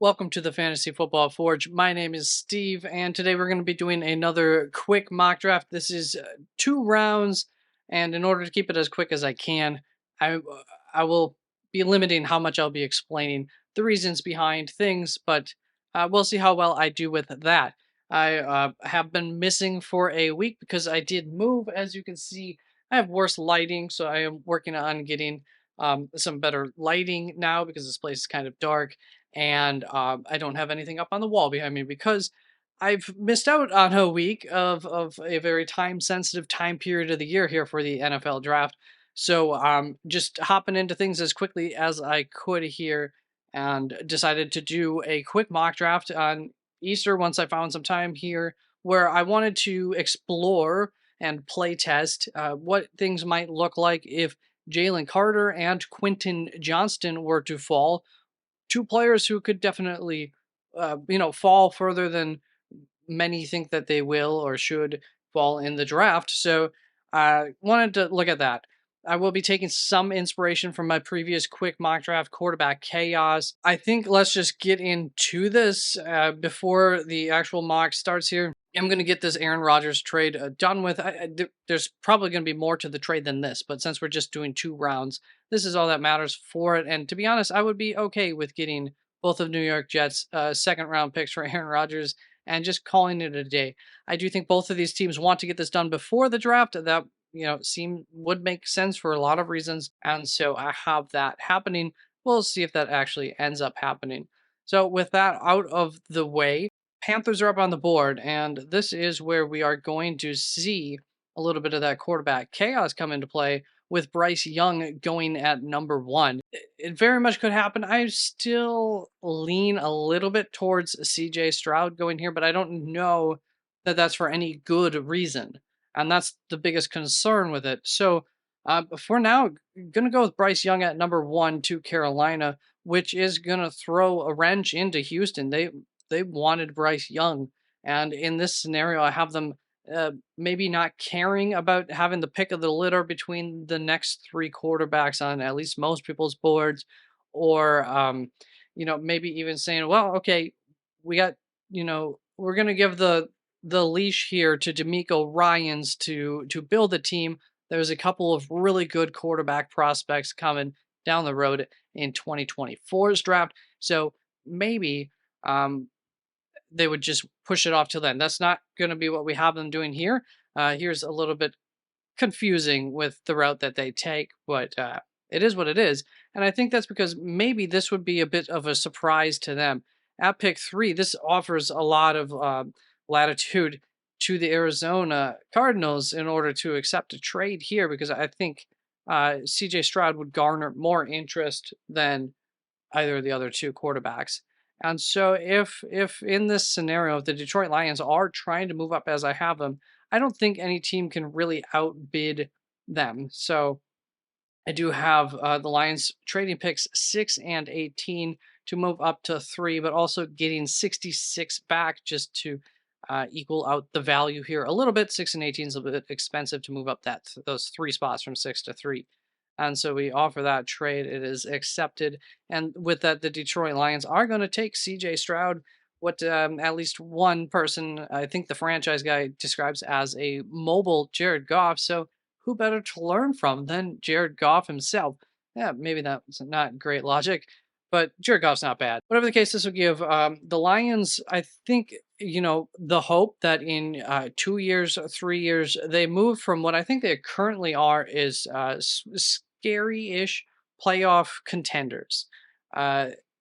Welcome to the Fantasy Football Forge. My name is Steve, and today we're going to be doing another quick mock draft. This is 2 rounds, and in order to keep it as quick as I can, I I will be limiting how much I'll be explaining the reasons behind things, but we'll see how well I do with that. I have been missing for a week because I did move. As you can see, I have worse lighting, so I am working on getting some better lighting now because this place is kind of dark and I don't have anything up on the wall behind me because I've missed out on a week of a very time sensitive time period of the year here for the NFL draft. So just hopping into things as quickly as I could here and decided to do a quick mock draft on Easter once I found some time here where I wanted to explore and play test what things might look like if Jalen Carter and Quentin Johnston were to fall, two players who could definitely, fall further than many think that they will or should fall in the draft. So I wanted to look at that. I will be taking some inspiration from my previous quick mock draft, quarterback chaos. I think let's just get into this before the actual mock starts here. I'm going to get this Aaron Rodgers trade done with. There's probably going to be more to the trade than this, but since we're just doing 2 rounds, this is all that matters for it. And to be honest, I would be okay with getting both of New York Jets' second round picks for Aaron Rodgers and just calling it a day. I do think both of these teams want to get this done before the draft. That would make sense for a lot of reasons, and so I have that happening. We'll see if that actually ends up happening. So with that out of the way, Panthers are up on the board, and this is where we are going to see a little bit of that quarterback chaos come into play with Bryce Young going at number 1. It very much could happen. I still lean a little bit towards CJ Stroud going here, but I don't know that that's for any good reason. And that's the biggest concern with it. So for now, going to go with Bryce Young at number 1 to Carolina, which is going to throw a wrench into Houston. They wanted Bryce Young. And in this scenario, I have them maybe not caring about having the pick of the litter between the next 3 quarterbacks on at least most people's boards, or maybe even saying, well, okay, we got, we're gonna give the leash here to D'Amico Ryans to build a team. There's a couple of really good quarterback prospects coming down the road in 2024's draft, so maybe they would just push it off till then. That's not going to be what we have them doing here. Here's a little bit confusing with the route that they take, but it is what it is. And I think that's because maybe this would be a bit of a surprise to them. At pick 3, this offers a lot of latitude to the Arizona Cardinals in order to accept a trade here, because I think CJ Stroud would garner more interest than either of the other 2 quarterbacks. And so if in this scenario the Detroit Lions are trying to move up as I have them, I don't think any team can really outbid them. So I do have the Lions trading picks 6 and 18 to move up to 3, but also getting 66 back just to equal out the value here a little bit. 6 and 18 is a bit expensive to move up those 3 spots from 6 to 3. And so we offer that trade. It is accepted. And with that, the Detroit Lions are going to take CJ Stroud, what at least one person, I think the franchise guy, describes as a mobile Jared Goff. So who better to learn from than Jared Goff himself? Yeah, maybe that's not great logic, but Jared Goff's not bad. Whatever the case, this will give the Lions, I think, the hope that in 2 years, 3 years, they move from what I think they currently are is scary-ish playoff contenders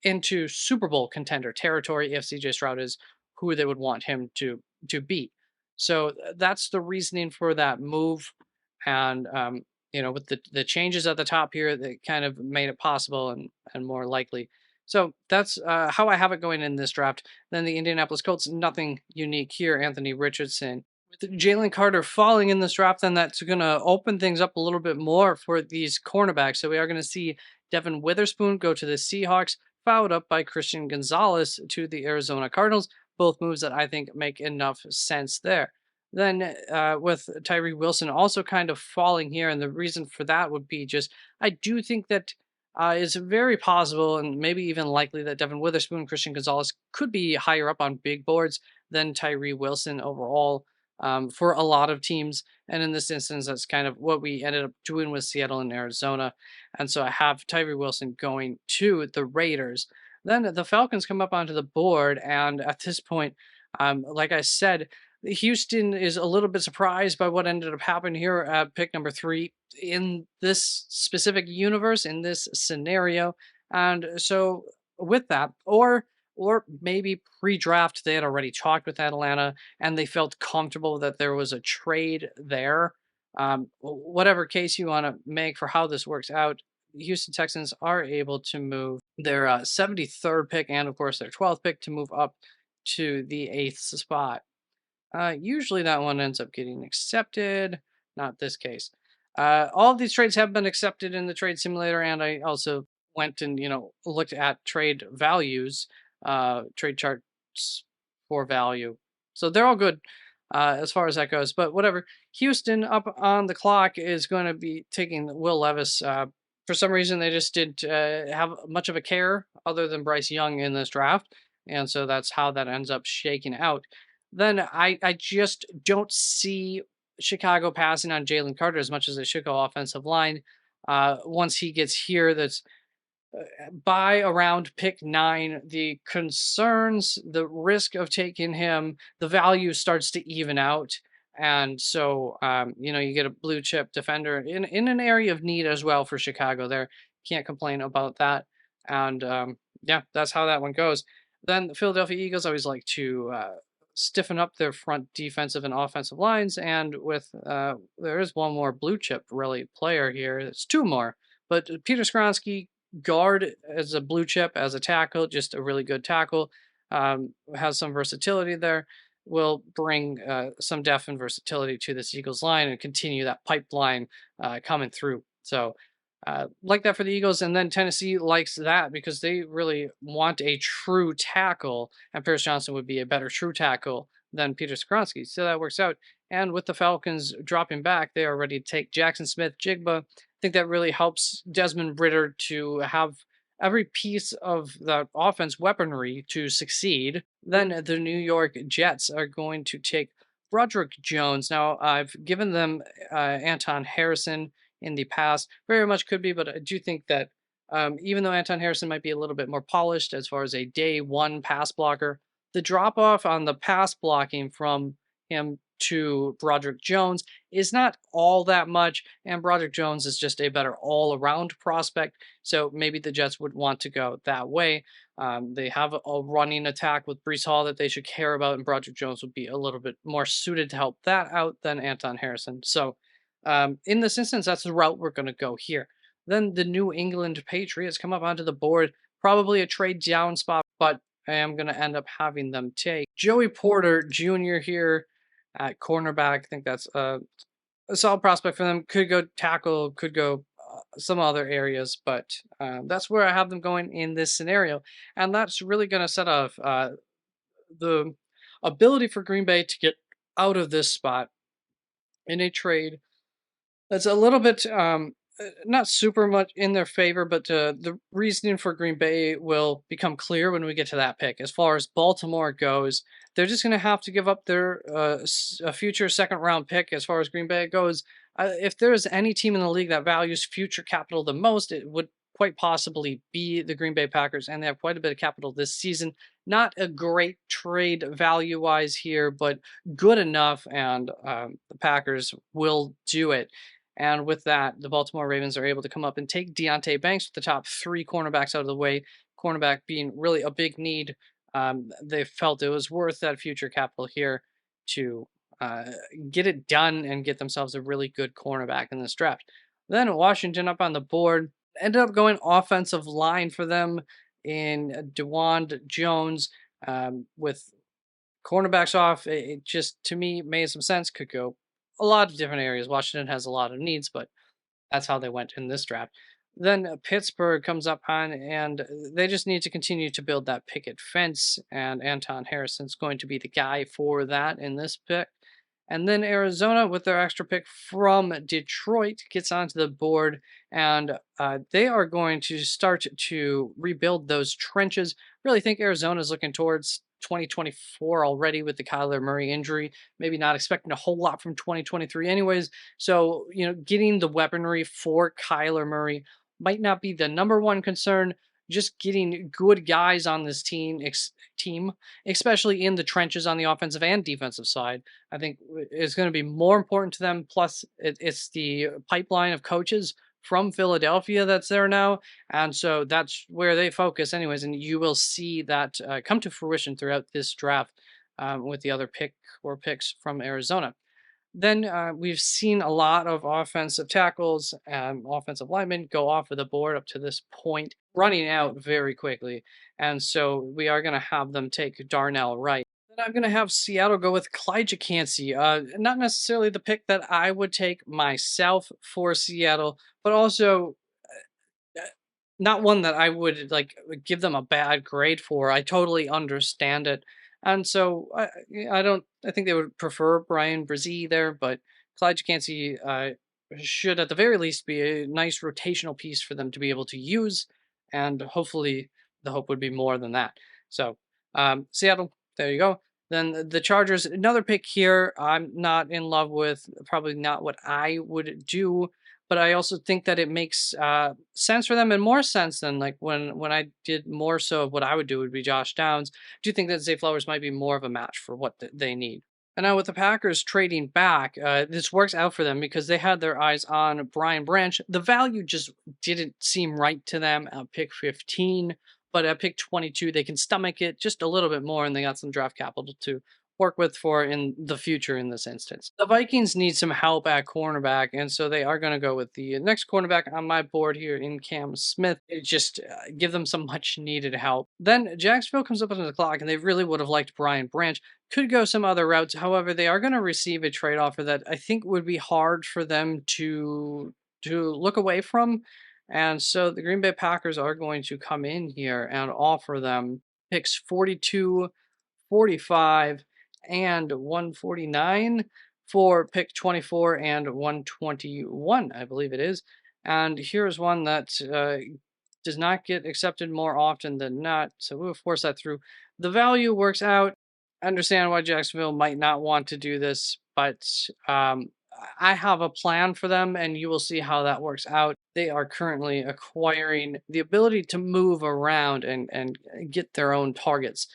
into Super Bowl contender territory if CJ Stroud is who they would want him to be. So that's the reasoning for that move. And with the changes at the top here, that kind of made it possible and more likely. So that's how I have it going in this draft. Then the Indianapolis Colts, nothing unique here. Anthony Richardson. With Jalen Carter falling in this draft, then that's going to open things up a little bit more for these cornerbacks. So we are going to see Devin Witherspoon go to the Seahawks, followed up by Christian Gonzalez to the Arizona Cardinals. Both moves that I think make enough sense there. Then with Tyree Wilson also kind of falling here, and the reason for that would be just I do think that it's very possible and maybe even likely that Devin Witherspoon, Christian Gonzalez could be higher up on big boards than Tyree Wilson overall for a lot of teams. And in this instance, that's kind of what we ended up doing with Seattle and Arizona. And so I have Tyree Wilson going to the Raiders. Then the Falcons come up onto the board. And at this point, like I said, Houston is a little bit surprised by what ended up happening here at pick number 3 in this specific universe, in this scenario. And so with that, or maybe pre-draft they had already talked with Atlanta and they felt comfortable that there was a trade there. Whatever case you want to make for how this works out, the Houston Texans are able to move their 73rd pick and of course their 12th pick to move up to the 8th spot. Usually that one ends up getting accepted. Not this case. All of these trades have been accepted in the trade simulator, and I also went and looked at trade values, trade charts for value. So they're all good as far as that goes. But whatever. Houston up on the clock is going to be taking Will Levis. For some reason, they just didn't have much of a care other than Bryce Young in this draft, and so that's how that ends up shaking out. Then I just don't see Chicago passing on Jalen Carter as much as they should go offensive line. Once he gets here, that's by around pick 9, the concerns, the risk of taking him, the value starts to even out. And so, you get a blue chip defender in an area of need as well for Chicago there. Can't complain about that. And yeah, that's how that one goes. Then the Philadelphia Eagles always like to stiffen up their front defensive and offensive lines. And with there is one more blue chip really player here. It's two more, but Peter Skronsky, guard as a blue chip, as a tackle, just a really good tackle. Has some versatility there. Will bring some depth and versatility to this Eagles line and continue that pipeline coming through. So like that for the Eagles. And then Tennessee likes that because they really want a true tackle, and Paris Johnson would be a better true tackle than Peter Skronsky. So that works out. And with the Falcons dropping back, they are ready to take Jaxon Smith-Njigba. I think that really helps Desmond Ridder to have every piece of the offense weaponry to succeed. Then the New York Jets are going to take Broderick Jones. Now, I've given them Anton Harrison in the past. Very much could be, but I do think that even though Anton Harrison might be a little bit more polished as far as a day one pass blocker, the drop off on the pass blocking from him to Broderick Jones is not all that much, and Broderick Jones is just a better all-around prospect, so maybe the Jets would want to go that way. They have a running attack with Breece Hall that they should care about, and Broderick Jones would be a little bit more suited to help that out than Anton Harrison. So in this instance, that's the route we're going to go here. Then the New England Patriots come up onto the board, probably a trade down spot, but I am going to end up having them take Joey Porter Jr. here at cornerback. I think that's a solid prospect for them. Could go tackle, could go some other areas, but that's where I have them going in this scenario. And that's really going to set off the ability for Green Bay to get out of this spot in a trade that's a little bit not super much in their favor, but the reasoning for Green Bay will become clear when we get to that pick. As far as Baltimore goes, they're just going to have to give up their a future second round pick. As far as Green Bay goes, if there is any team in the league that values future capital the most, it would quite possibly be the Green Bay Packers, and they have quite a bit of capital this season. Not a great trade value-wise here, but good enough, and the Packers will do it. And with that, the Baltimore Ravens are able to come up and take Deonte Banks with the top 3 cornerbacks out of the way. Cornerback being really a big need. They felt it was worth that future capital here to get it done and get themselves a really good cornerback in this draft. Then Washington up on the board. Ended up going offensive line for them in DeWand Jones with cornerbacks off. It just, to me, made some sense. Could go a lot of different areas. Washington has a lot of needs, but that's how they went in this draft. Then Pittsburgh comes up on, and they just need to continue to build that picket fence, and Anton Harrison's going to be the guy for that in this pick. And then Arizona, with their extra pick from Detroit, gets onto the board, and they are going to start to rebuild those trenches. Really think Arizona is looking towards 2024 already with the Kyler Murray injury. Maybe not expecting a whole lot from 2023, anyways. So, getting the weaponry for Kyler Murray might not be the number one concern. Just getting good guys on this team, especially in the trenches on the offensive and defensive side, I think is going to be more important to them. Plus, it's the pipeline of coaches from Philadelphia that's there now. And so that's where they focus, anyways. And you will see that come to fruition throughout this draft with the other picks from Arizona. Then we've seen a lot of offensive tackles, offensive linemen go off of the board up to this point, running out very quickly. And so we are going to have them take Darnell right. Then I'm going to have Seattle go with Clyde Jacansey. Not necessarily the pick that I would take myself for Seattle, but also uh, not one that I would like give them a bad grade for. I totally understand it. And so I don't I think they would prefer Bryan Bresee there, but Clyde Jacansey should at the very least be a nice rotational piece for them to be able to use, and hopefully the hope would be more than that. So Seattle, there you go. Then the Chargers, another pick here. I'm not in love with, probably not what I would do, but I also think that it makes sense for them, and more sense than like when I did more so of what I would do would be Josh Downs. Do you think that Zay Flowers might be more of a match for what they need? And now with the Packers trading back, this works out for them because they had their eyes on Brian Branch. The value just didn't seem right to them at pick 15, but at pick 22, they can stomach it just a little bit more, and they got some draft capital to work with for in the future in this instance. The Vikings need some help at cornerback, and so they are going to go with the next cornerback on my board here in Cam Smith. Just give them some much needed help. Then Jacksonville comes up on the clock, and they really would have liked Brian Branch. Could go some other routes. However, they are going to receive a trade offer that I think would be hard for them to look away from. And so the Green Bay Packers are going to come in here and offer them picks 42, 45, and 149 for pick 24 and 121, I believe it is. And here's one that does not get accepted more often than not. So we'll force that through. The value works out. I understand why Jacksonville might not want to do this, but I have a plan for them, and you will see how that works out. They are currently acquiring the ability to move around and get their own targets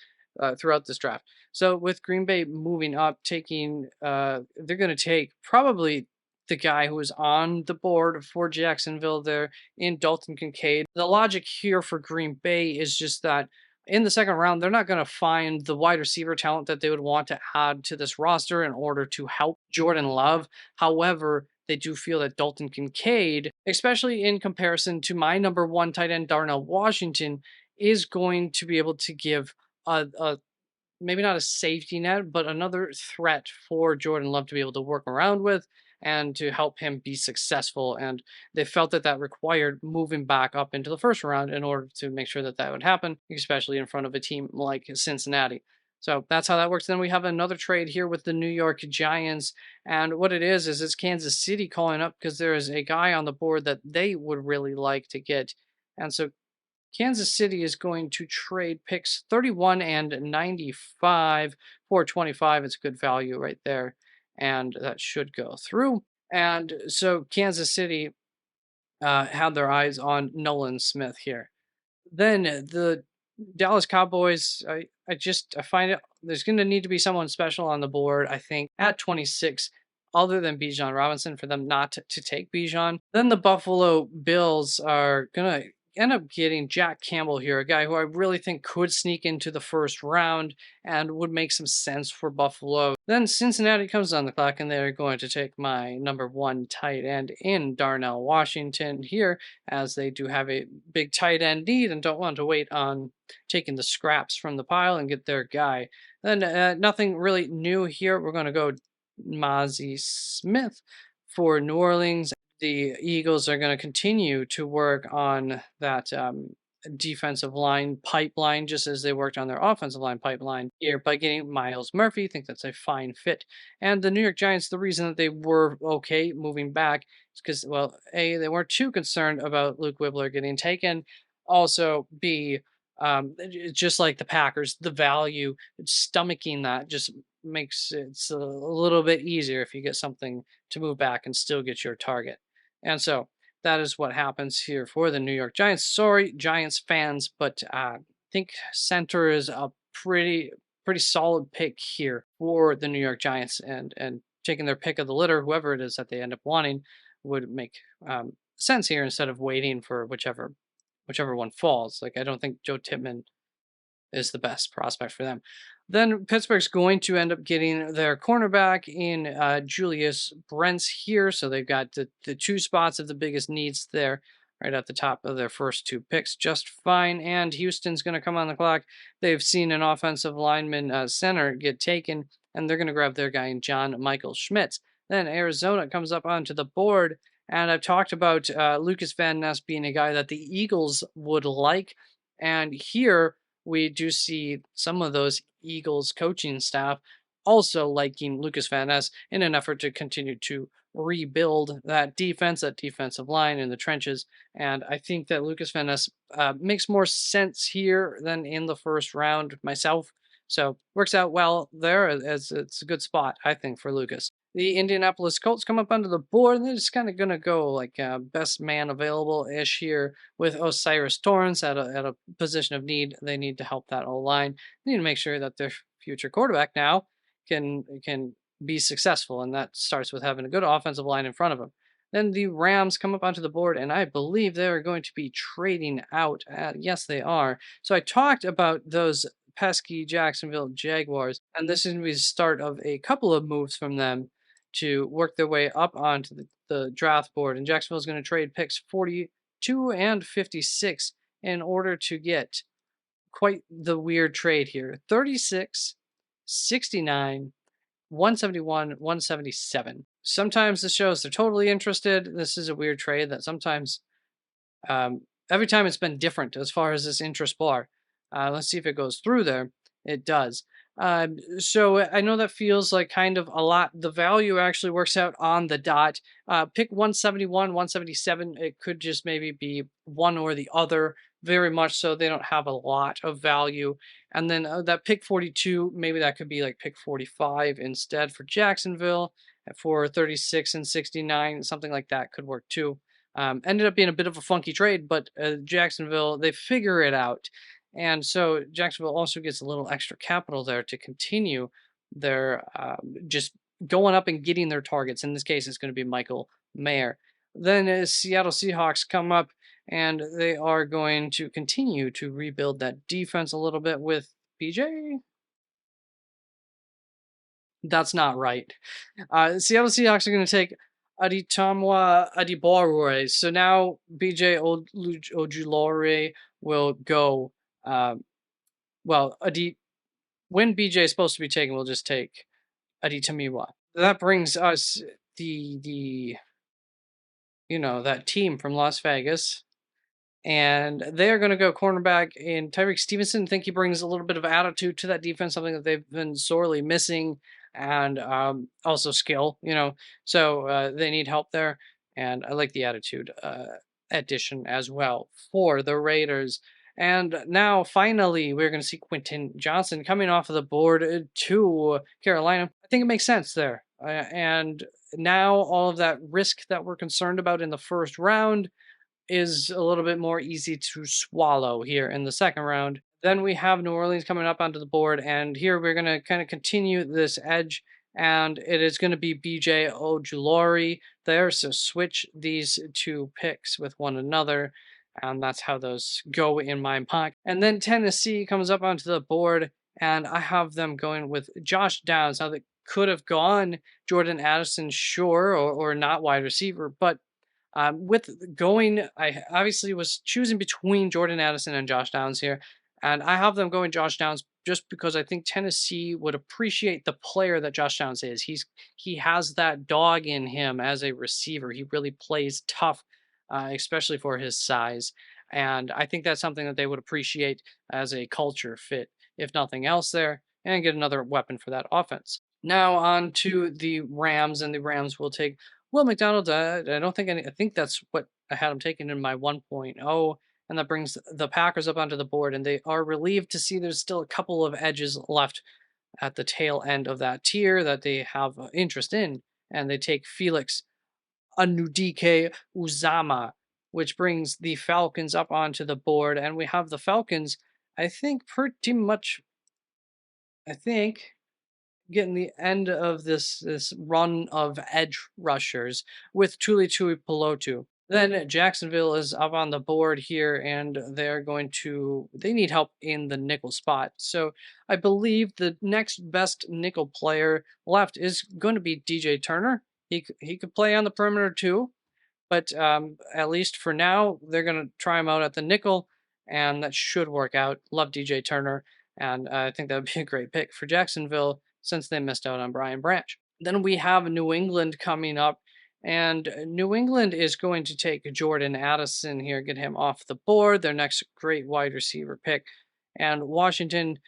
throughout this draft. So with Green Bay moving up, they're going to take probably the guy who was on the board for Jacksonville there in Dalton Kincaid. The logic here for Green Bay is just that in the second round, they're not going to find the wide receiver talent that they would want to add to this roster in order to help Jordan Love. However, they do feel that Dalton Kincaid, especially in comparison to my number one tight end, Darnell Washington, is going to be able to give a maybe not a safety net, but another threat for Jordan Love to be able to work around with and to help him be successful. And they felt that that required moving back up into the first round in order to make sure that that would happen, especially in front of a team like Cincinnati. So that's how that works. Then we have another trade here with the New York Giants. And what it is it's Kansas City calling up because there is a guy on the board that they would really like to get. And so Kansas City is going to trade picks 31 and 95 for 25. It's good value right there. And that should go through. And so Kansas City had their eyes on Nolan Smith here. Then the Dallas Cowboys, I find it there's going to need to be someone special on the board, I think, at 26, other than Bijan Robinson, for them not to take Bijan. Then the Buffalo Bills are going to end up getting Jack Campbell here, a guy who I really think could sneak into the first round and would make some sense for Buffalo. Then Cincinnati comes on the clock, and they're going to take my number one tight end in Darnell Washington here, as they do have a big tight end need and don't want to wait on taking the scraps from the pile and get their guy. Then nothing really new here. We're going to go Mozzie Smith for New Orleans. The Eagles are going to continue to work on that defensive line pipeline, just as they worked on their offensive line pipeline here by getting Miles Murphy. I think that's a fine fit. And the New York Giants, the reason that they were okay moving back is because, well, A, they weren't too concerned about Luke Wibbler getting taken. Also, B, just like the Packers, the value, stomaching that just makes it a little bit easier if you get something to move back and still get your target. And so that is what happens here for the New York Giants. Sorry, Giants fans, but I think center is a pretty solid pick here for the New York Giants, and taking their pick of the litter, whoever it is that they end up wanting, would make sense here instead of waiting for whichever one falls. Like, I don't think Joe Tippmann is the best prospect for them. Then Pittsburgh's going to end up getting their cornerback in Julius Brents here. So they've got the two spots of the biggest needs there right at the top of their first two picks just fine. And Houston's going to come on the clock. They've seen an offensive lineman center get taken, and they're going to grab their guy in John Michael Schmitz. Then Arizona comes up onto the board. And I've talked about Lukas Van Ness being a guy that the Eagles would like. And here we do see some of those Eagles coaching staff also liking Lukas Van Ness in an effort to continue to rebuild that defense, that defensive line in the trenches. And I think that Lukas Van Ness makes more sense here than in the first round myself. So works out well there, as it's a good spot, I think, for Lukas. The Indianapolis Colts come up onto the board, and they're just kind of going to go like best man available-ish here with Osiris Torrance at a position of need. They need to help that O-line. They need to make sure that their future quarterback now can be successful, and that starts with having a good offensive line in front of them. Then the Rams come up onto the board, and I believe they're going to be trading out. Yes, they are. So I talked about those pesky Jacksonville Jaguars, and this is going to be the start of a couple of moves from them to work their way up onto the draft board. And Jacksonville is going to trade picks 42 and 56 in order to get quite the weird trade here. 36, 69, 171, 177. Sometimes this shows they're totally interested. This is a weird trade that sometimes, every time it's been different as far as this interest bar. Let's see if it goes through there. It does. So I know that feels like kind of a lot. The value actually works out on the dot. Pick 171, 177. It could just maybe be one or the other. Very much so. They don't have a lot of value. And then that pick 42, maybe that could be like pick 45 instead for Jacksonville. For 36 and 69, something like that could work too. Ended up being a bit of a funky trade, but Jacksonville, they figure it out. And so Jacksonville also gets a little extra capital there to continue their just going up and getting their targets. In this case, it's going to be Michael Mayer. Then Seattle Seahawks come up, and they are going to continue to rebuild that defense a little bit with BJ. That's not right. Seattle Seahawks are going to take Adetomiwa Adebawore. So now BJ Ojulari will go. When BJ is supposed to be taken, we'll just take Adetomiwa. That brings us that team from Las Vegas, and they're going to go cornerback in Tyreek Stevenson. I think he brings a little bit of attitude to that defense, something that they've been sorely missing, and also skill. So they need help there, and I like the attitude addition as well for the Raiders. And now, finally, we're going to see Quentin Johnston coming off of the board to Carolina. I think it makes sense there. And now all of that risk that we're concerned about in the first round is a little bit more easy to swallow here in the second round. Then we have New Orleans coming up onto the board, and here we're going to kind of continue this edge, and it is going to be BJ Ojulari there. So switch these two picks with one another. And that's how those go in my pocket. And then Tennessee comes up onto the board, and I have them going with Josh Downs. Now, they could have gone Jordan Addison, sure, or not wide receiver. But with going, I obviously was choosing between Jordan Addison and Josh Downs here. And I have them going Josh Downs just because I think Tennessee would appreciate the player that Josh Downs is. He has that dog in him as a receiver. He really plays tough. Especially for his size. And I think that's something that they would appreciate as a culture fit, if nothing else, there, and get another weapon for that offense. Now on to the Rams, and the Rams will take Will McDonald. I don't think I think that's what I had him taken in my 1.0, and that brings the Packers up onto the board, and they are relieved to see there's still a couple of edges left at the tail end of that tier that they have interest in, and they take Felix Anudike-Uzomah, which brings the Falcons up onto the board, and we have the Falcons, I think, pretty much, I think, getting the end of this run of edge rushers with Tuipulotu. Then Jacksonville is up on the board here, and they need help in the nickel spot. So I believe the next best nickel player left is going to be DJ Turner. He could play on the perimeter too, but at least for now, they're going to try him out at the nickel, and that should work out. Love DJ Turner, and I think that would be a great pick for Jacksonville since they missed out on Brian Branch. Then we have New England coming up, and New England is going to take Jordan Addison here, get him off the board, their next great wide receiver pick. And Washington,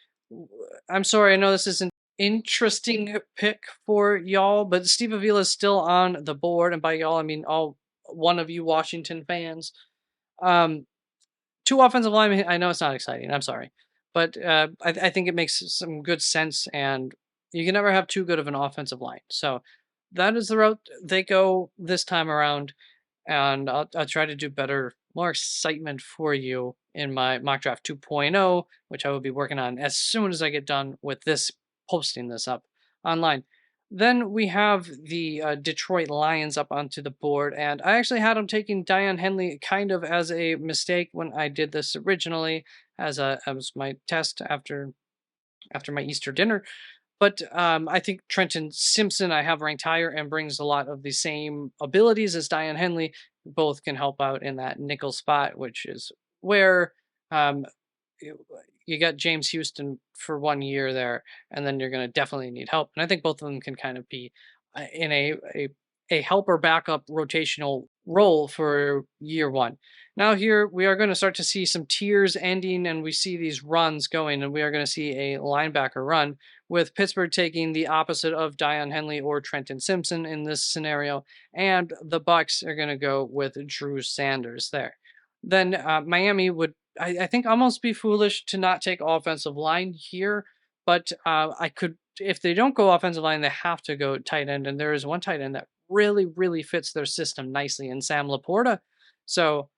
I'm sorry, I know this isn't interesting pick for y'all, but Steve Avila is still on the board, and by y'all I mean all one of you Washington fans. Um, Two offensive linemen. I know it's not exciting. I'm sorry, but I think it makes some good sense, and you can never have too good of an offensive line. So that is the route they go this time around, and I'll try to do better, more excitement for you in my mock draft 2.0, which I will be working on as soon as I get done with this, posting this up online. Then we have the Detroit Lions up onto the board, and I actually had them taking Dion Henley kind of as a mistake when I did this originally, as my test after my Easter dinner. But I think Trenton Simpson I have ranked higher and brings a lot of the same abilities as Dion Henley. Both can help out in that nickel spot, which is where um, you got James Houston for 1 year there, and then you're going to definitely need help. And I think both of them can kind of be in a helper backup rotational role for year one. Now here we are going to start to see some tiers ending, and we see these runs going, and we are going to see a linebacker run with Pittsburgh taking the opposite of Dion Henley or Trenton Simpson in this scenario, and the Bucks are going to go with Drew Sanders there. Then Miami would, I think, almost be foolish to not take offensive line here, but I could, if they don't go offensive line, they have to go tight end, and there is one tight end that really fits their system nicely in Sam Laporta. So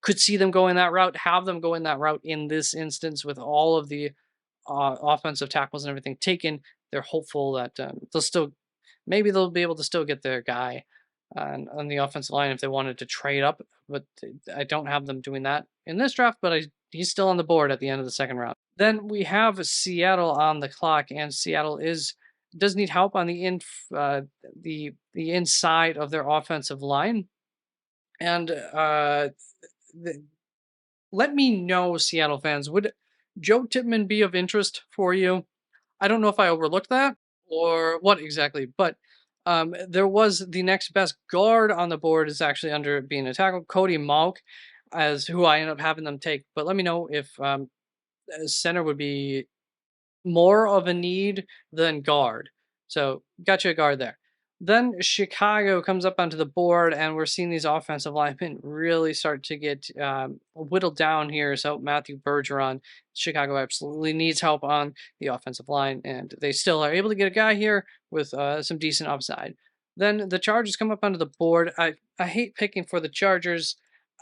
could see them going that route, have them go in that route in this instance with all of the offensive tackles and everything taken. They're hopeful that maybe they'll be able to still get their guy on the offensive line if they wanted to trade up, but I don't have them doing that in this draft, but he's still on the board at the end of the second round. Then we have Seattle on the clock, and Seattle does need help on the inside of their offensive line. And let me know, Seattle fans, would Joe Tippmann be of interest for you? I don't know if I overlooked that or what exactly, but there was the next best guard on the board is actually under being a tackle, Cody Malk, as who I end up having them take. But let me know if center would be more of a need than guard. So got you a guard there. Then Chicago comes up onto the board, and we're seeing these offensive linemen really start to get whittled down here. So Matthew Bergeron, Chicago absolutely needs help on the offensive line, and they still are able to get a guy here with some decent upside. Then the Chargers come up onto the board. I hate picking for the Chargers.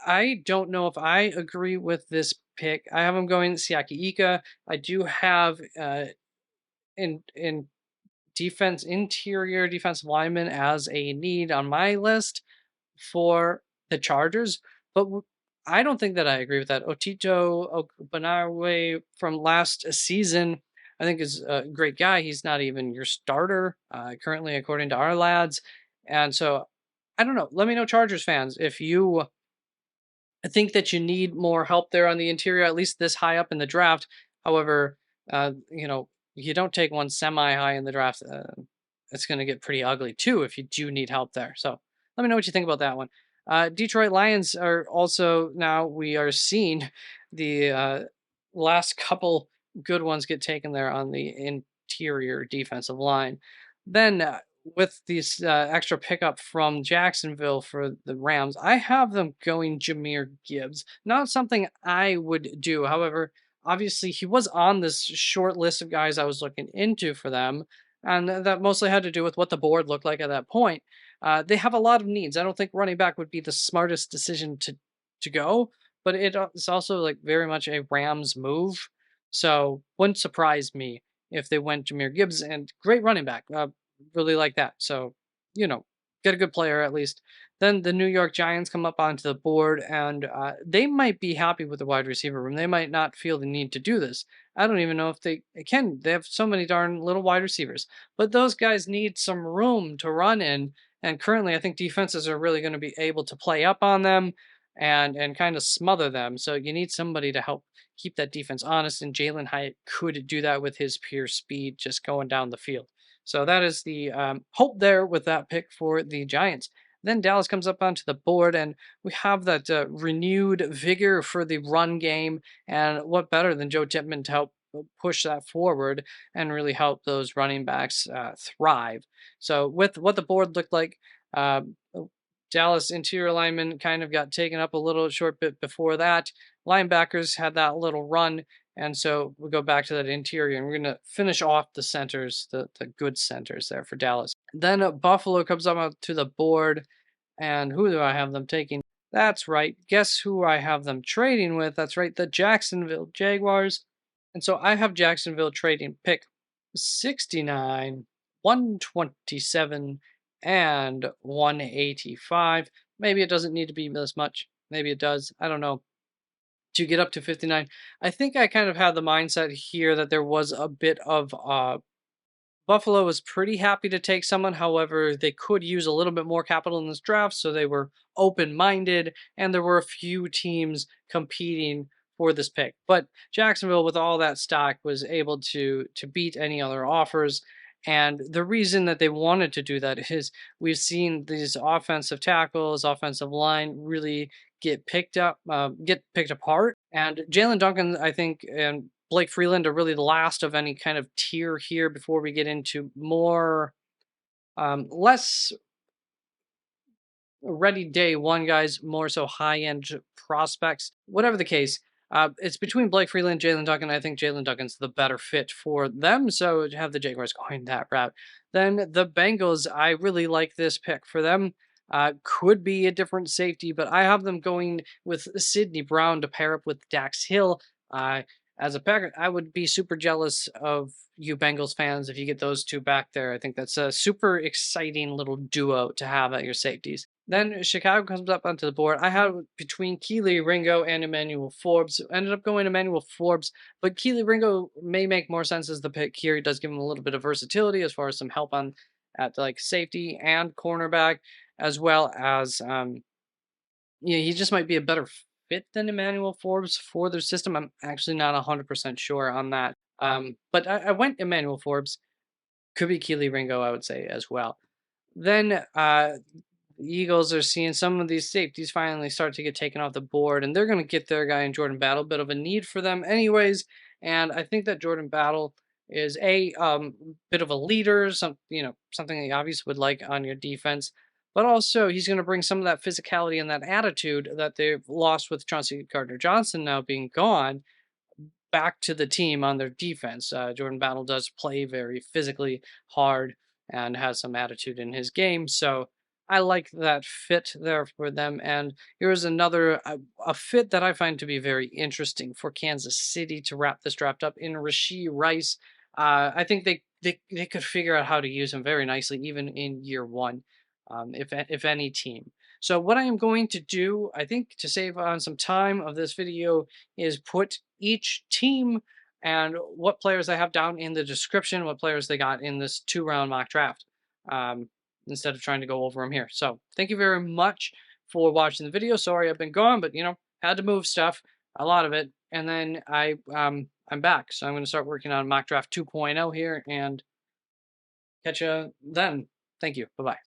I don't know if I agree with this pick. I have them going Siaki Ika. I do have in interior defensive lineman as a need on my list for the Chargers, but I don't think that I agree with that. Otito Ogbanawe from last season, I think is a great guy. He's not even your starter currently, according to our lads, and so I don't know. Let me know, Chargers fans, if you think that you need more help there on the interior, at least this high up in the draft. However, you don't take one semi-high in the draft, it's going to get pretty ugly too if you do need help there. So let me know what you think about that one. Detroit Lions are also, now we are seeing the last couple good ones get taken there on the interior defensive line. Then with this extra pickup from Jacksonville for the Rams, I have them going Jahmyr Gibbs. Not something I would do. However, obviously he was on this short list of guys I was looking into for them. And that mostly had to do with what the board looked like at that point. They have a lot of needs. I don't think running back would be the smartest decision to go, but it's also like very much a Rams move. So wouldn't surprise me if they went Jahmyr Gibbs, and great running back. Really like that. So, get a good player at least. Then the New York Giants come up onto the board, and they might be happy with the wide receiver room. They might not feel the need to do this. I don't even know if they can. They have so many darn little wide receivers, but those guys need some room to run in. And currently, I think defenses are really going to be able to play up on them and kind of smother them. So you need somebody to help keep that defense honest. And Jalen Hyatt could do that with his pure speed, just going down the field. So that is the hope there with that pick for the Giants. Then Dallas comes up onto the board, and we have that renewed vigor for the run game. And what better than Joe Tippmann to help push that forward and really help those running backs thrive. So with what the board looked like, uh, Dallas interior lineman kind of got taken up a little short bit before that. Linebackers had that little run. And so we go back to that interior, and we're going to finish off the centers, the good centers there for Dallas. Then Buffalo comes up to the board, and who do I have them taking? That's right. Guess who I have them trading with? That's right, the Jacksonville Jaguars. And so I have Jacksonville trading pick 69, 127, and 185. Maybe it doesn't need to be this much. Maybe it does. I don't know. To get up to 59. I think I kind of had the mindset here that there was a bit of Buffalo was pretty happy to take someone. However, they could use a little bit more capital in this draft, so they were open-minded, and there were a few teams competing for this pick. But Jacksonville, with all that stock, was able to beat any other offers. And the reason that they wanted to do that is we've seen these offensive tackles, offensive line really get picked apart. And Jalen Duncan, I think, and Blake Freeland are really the last of any kind of tier here before we get into more less ready day one guys, more so high end prospects. Whatever the case, it's between Blake Freeland and Jalen Duncan. I think Jalen Duncan's the better fit for them. So to have the Jaguars going that route. Then the Bengals, I really like this pick for them. Could be a different safety, but I have them going with Sydney Brown to pair up with Dax Hill. As a Packer, I would be super jealous of you Bengals fans if you get those two back there. I think that's a super exciting little duo to have at your safeties. Then Chicago comes up onto the board. I had between Keely Ringo and Emmanuel Forbes. Ended up going Emmanuel Forbes, but Keely Ringo may make more sense as the pick here. He does give him a little bit of versatility as far as some help on at like safety and cornerback, as well as he just might be a better fit than Emmanuel Forbes for their system. I'm actually not 100% sure on that. But I went Emmanuel Forbes. Could be Keely Ringo, I would say, as well. Then the Eagles are seeing some of these safeties finally start to get taken off the board, and they're going to get their guy in Jordan Battle. Bit of a need for them anyways. And I think that Jordan Battle is a bit of a leader, something that you obviously would like on your defense. But also, he's going to bring some of that physicality and that attitude that they've lost with Chauncey Gardner-Johnson now being gone back to the team on their defense. Jordan Battle does play very physically hard and has some attitude in his game. So I like that fit there for them. And here's another a fit that I find to be very interesting for Kansas City to wrap this draft up in Rashee Rice. I think they could figure out how to use him very nicely, even in year one, if any team. So what I am going to do, I think, to save on some time of this video, is put each team and what players I have down in the description, what players they got in this 2-round mock draft, instead of trying to go over them here. So thank you very much for watching the video. Sorry I've been gone, but had to move stuff, a lot of it, and then I'm back. So I'm going to start working on mock draft 2.0 here, and catch you then. Thank you. Bye-bye.